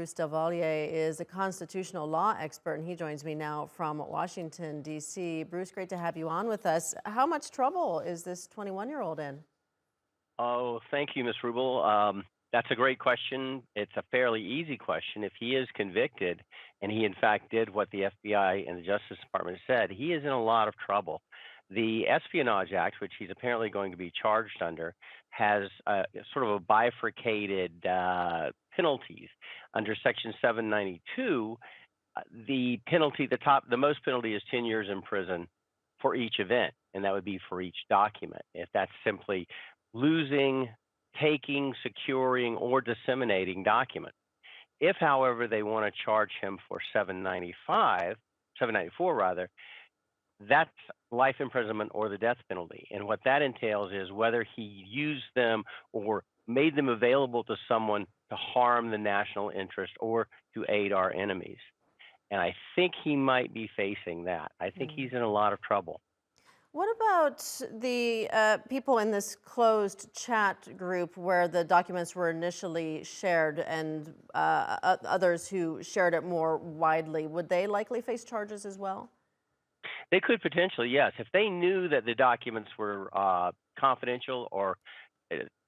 Bruce DelValle is a constitutional law expert, and he joins me now from Washington, D.C. Bruce, great to have you on with us. How much trouble is this 21-year-old in? Oh, thank you, Ms. Rubel. That's a great question. It's a fairly easy question. If he is convicted, and he in fact did what the FBI and the Justice Department said, he is in a lot of trouble. The Espionage Act, which he's apparently going to be charged under, has sort of a bifurcated penalties. Under Section 792, the penalty, the most penalty is 10 years in prison for each event, and that would be for each document. If that's simply losing, taking, securing, or disseminating documents. If, however, they want to charge him for 794 rather, that's life imprisonment or the death penalty. And what that entails is whether he used them or made them available to someone to harm the national interest or to aid our enemies. And I think he might be facing that. I think he's in a lot of trouble. What about the people in this closed chat group where the documents were initially shared and others who shared it more widely? Would they likely face charges as well? They could potentially, yes. If they knew that the documents were confidential or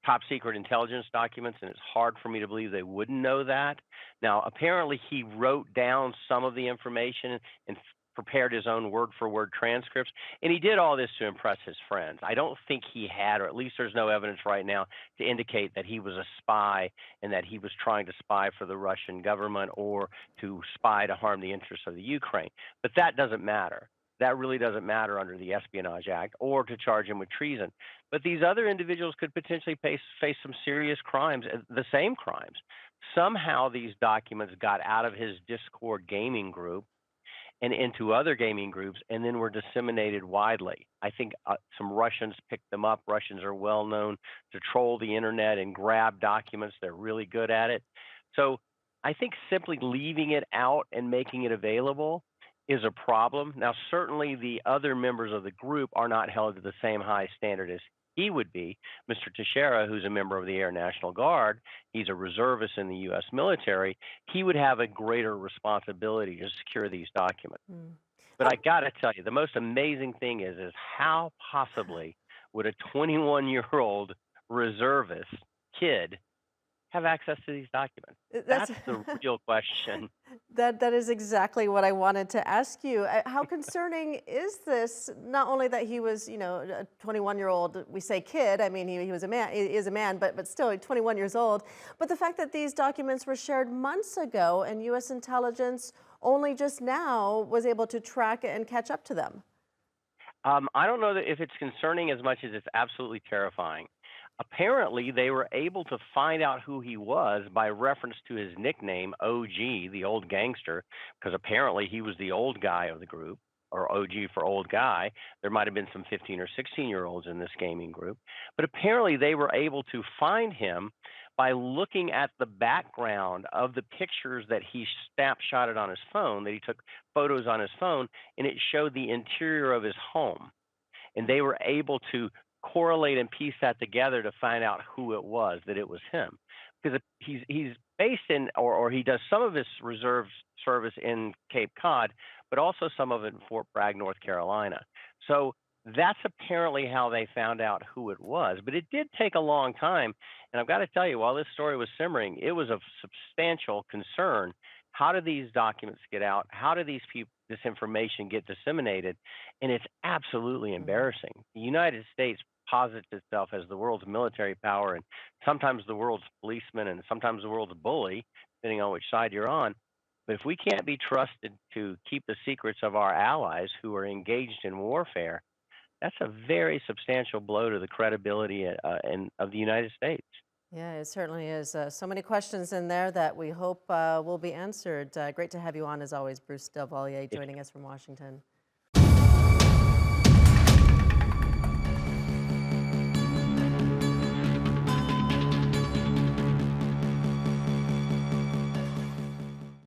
top secret intelligence documents, and it's hard for me to believe they wouldn't know that. Now, apparently he wrote down some of the information and prepared his own word-for-word transcripts, and he did all this to impress his friends. I don't think he had, or at least there's no evidence right now to indicate that he was a spy and that he was trying to spy for the Russian government or to spy to harm the interests of the Ukraine. But that doesn't matter. That really doesn't matter under the Espionage Act or to charge him with treason. But these other individuals could potentially face some serious crimes, the same crimes. Somehow these documents got out of his Discord gaming group and into other gaming groups, and then were disseminated widely. I think some Russians picked them up. Russians are well known to troll the internet and grab documents. They're really good at it. So I think simply leaving it out and making it available is a problem. Now, certainly the other members of the group are not held to the same high standard as he would be. Mr. Teixeira, who's a member of the Air National Guard, he's a reservist in the U.S. military, he would have a greater responsibility to secure these documents. But I got to tell you, the most amazing thing is how possibly would a 21-year-old reservist kid have access to these documents? That's the real question. That is exactly what I wanted to ask you. How concerning is this? Not only that he was, a 21-year-old, we say kid. I mean, he was a man. He is a man, but still 21 years old. But the fact that these documents were shared months ago, and U.S. intelligence only just now was able to track and catch up to them. I don't know that if it's concerning as much as it's absolutely terrifying. Apparently, they were able to find out who he was by reference to his nickname, OG, the old gangster, because apparently he was the old guy of the group, or OG for old guy. There might have been some 15 or 16-year-olds in this gaming group. But apparently, they were able to find him by looking at the background of the pictures that he snapshotted on his phone, that he took photos on his phone, and it showed the interior of his home. And they were able to correlate and piece that together to find out who it was, that it was him. Because he's based in, or he does some of his reserve service in Cape Cod, but also some of it in Fort Bragg, North Carolina. So that's apparently how they found out who it was. But it did take a long time. And I've got to tell you, while this story was simmering, it was of substantial concern. How do these documents get out? How do this information get disseminated? And it's absolutely embarrassing. The United States posits itself as the world's military power and sometimes the world's policeman and sometimes the world's bully, depending on which side you're on. But if we can't be trusted to keep the secrets of our allies who are engaged in warfare, that's a very substantial blow to the credibility of the United States. Yeah, it certainly is. So many questions in there that we hope will be answered. Great to have you on, as always, Bruce DelValle, joining us from Washington.